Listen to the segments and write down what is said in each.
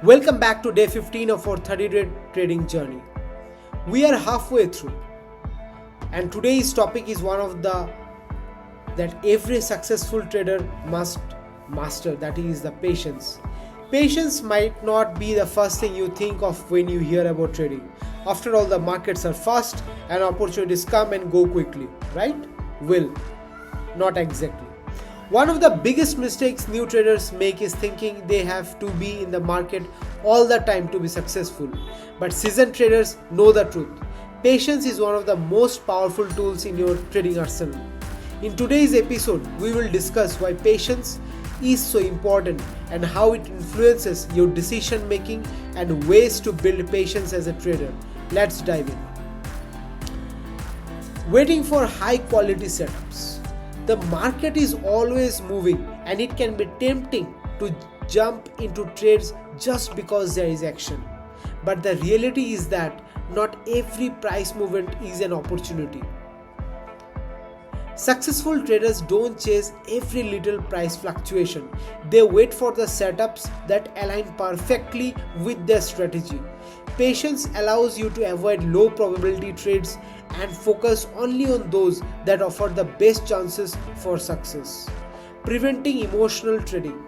Welcome back to day 15 of our 30-day trading journey. We are halfway through, and today's topic is one of the that every successful trader must master, that is the patience. Patience might not be the first thing you think of when you hear about trading. After all, the markets are fast and opportunities come and go quickly, right? Well, not exactly. One of the biggest mistakes new traders make is thinking they have to be in the market all the time to be successful. But seasoned traders know the truth. Patience is one of the most powerful tools in your trading arsenal. In today's episode, we will discuss why patience is so important and how it influences your decision making and ways to build patience as a trader. Let's dive in. Waiting for high quality setups. The market is always moving and it can be tempting to jump into trades just because there is action. But the reality is that not every price movement is an opportunity. Successful traders don't chase every little price fluctuation. They wait for the setups that align perfectly with their strategy. Patience allows you to avoid low probability trades and focus only on those that offer the best chances for success. Preventing emotional trading.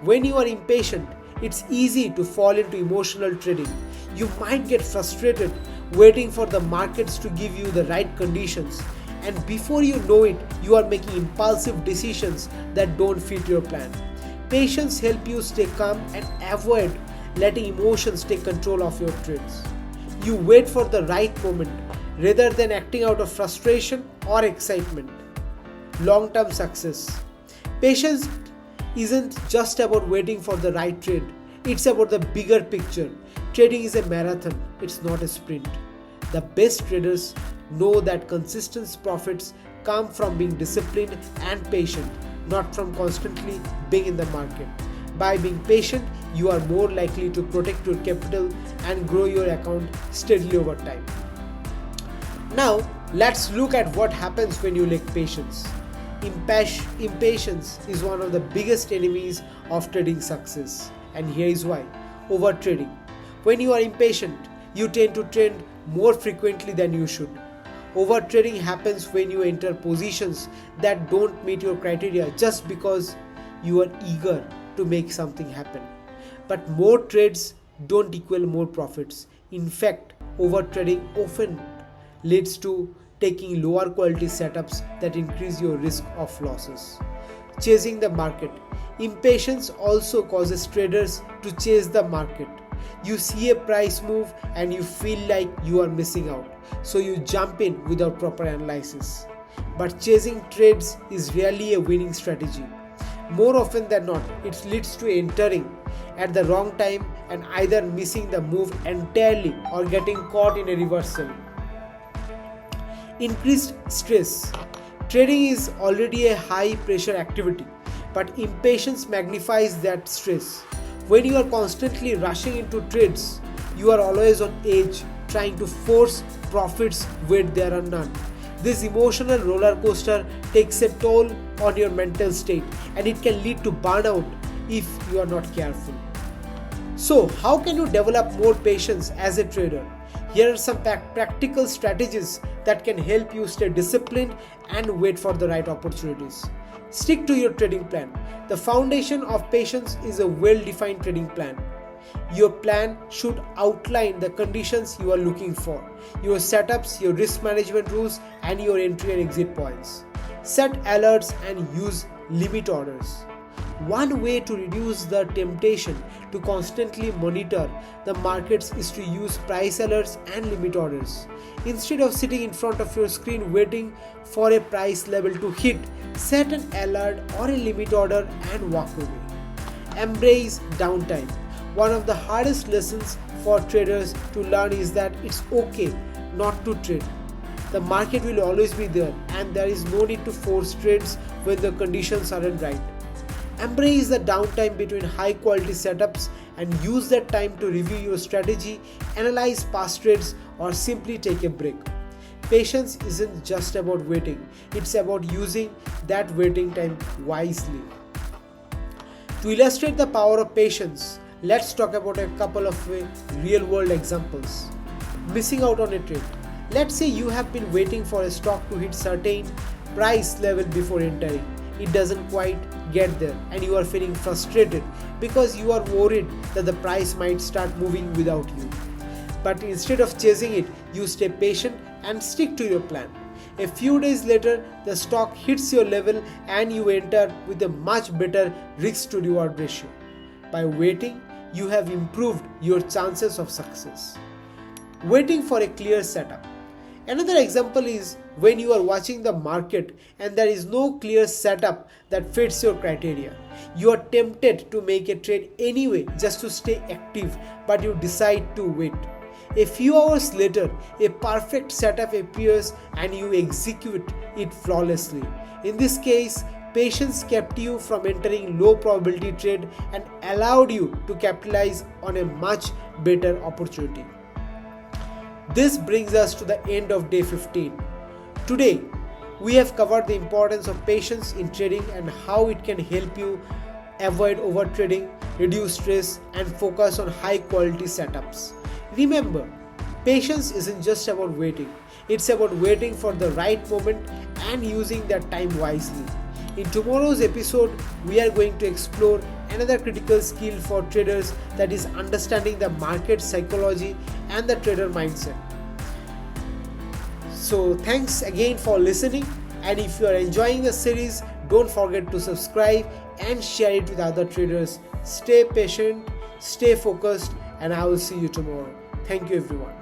When you are impatient, it's easy to fall into emotional trading. You might get frustrated waiting for the markets to give you the right conditions, and before you know it, you are making impulsive decisions that don't fit your plan. Patience helps you stay calm and avoid letting emotions take control of your trades. You wait for the right moment rather than acting out of frustration or excitement. Long-term success. Patience isn't just about waiting for the right trade. It's about the bigger picture. Trading is a marathon, it's not a sprint. The best traders know that consistent profits come from being disciplined and patient, not from constantly being in the market. By being patient, you are more likely to protect your capital and grow your account steadily over time. Now, let's look at what happens when you lack patience. Impatience is one of the biggest enemies of trading success, and here is why. Overtrading. When you are impatient, you tend to trade more frequently than you should. Overtrading happens when you enter positions that don't meet your criteria just because you are eager to make something happen. But more trades don't equal more profits. In fact, overtrading often leads to taking lower quality setups that increase your risk of losses. Chasing the market. Impatience also causes traders to chase the market. You see a price move and you feel like you are missing out, so you jump in without proper analysis. But chasing trades is rarely a winning strategy. More often than not, it leads to entering at the wrong time and either missing the move entirely or getting caught in a reversal. Increased stress. Trading is already a high pressure activity, but impatience magnifies that stress. When you are constantly rushing into trades, you are always on edge, trying to force profits where there are none. This emotional roller coaster takes a toll on your mental state, and it can lead to burnout if you are not careful. So, how can you develop more patience as a trader? Here are some practical strategies that can help you stay disciplined and wait for the right opportunities. Stick to your trading plan. The foundation of patience is a well-defined trading plan. Your plan should outline the conditions you are looking for, your setups, your risk management rules, and your entry and exit points. Set alerts and use limit orders. One way to reduce the temptation to constantly monitor the markets is to use price alerts and limit orders. Instead of sitting in front of your screen waiting for a price level to hit, set an alert or a limit order and walk away. Embrace downtime. One of the hardest lessons for traders to learn is that it's okay not to trade. The market will always be there, and there is no need to force trades when the conditions aren't right. Embrace the downtime between high quality setups and use that time to review your strategy, analyze past trades, or simply take a break. Patience isn't just about waiting, it's about using that waiting time wisely. To illustrate the power of patience, Let's talk about a couple of real world examples. Missing out on a trade. Let's say you have been waiting for a stock to hit certain price level before entering. It doesn't quite get there and you are feeling frustrated because you are worried that the price might start moving without you. But instead of chasing it, you stay patient and stick to your plan. A few days later, the stock hits your level and you enter with a much better risk to reward ratio. By waiting, you have improved your chances of success. Waiting for a clear setup. Another example is when you are watching the market and there is no clear setup that fits your criteria. You are tempted to make a trade anyway just to stay active, but you decide to wait. A few hours later, a perfect setup appears and you execute it flawlessly. In this case, patience kept you from entering low probability trade and allowed you to capitalize on a much better opportunity. This brings us to the end of day 15. Today, we have covered the importance of patience in trading and how it can help you avoid overtrading, reduce stress, and focus on high quality setups. Remember, patience isn't just about waiting, it's about waiting for the right moment and using that time wisely. In tomorrow's episode, we are going to explore another critical skill for traders, that is understanding the market psychology and the trader mindset. So thanks again for listening, and if you are enjoying the series, don't forget to subscribe and share it with other traders. Stay patient, stay focused, and I will see you tomorrow. Thank you everyone.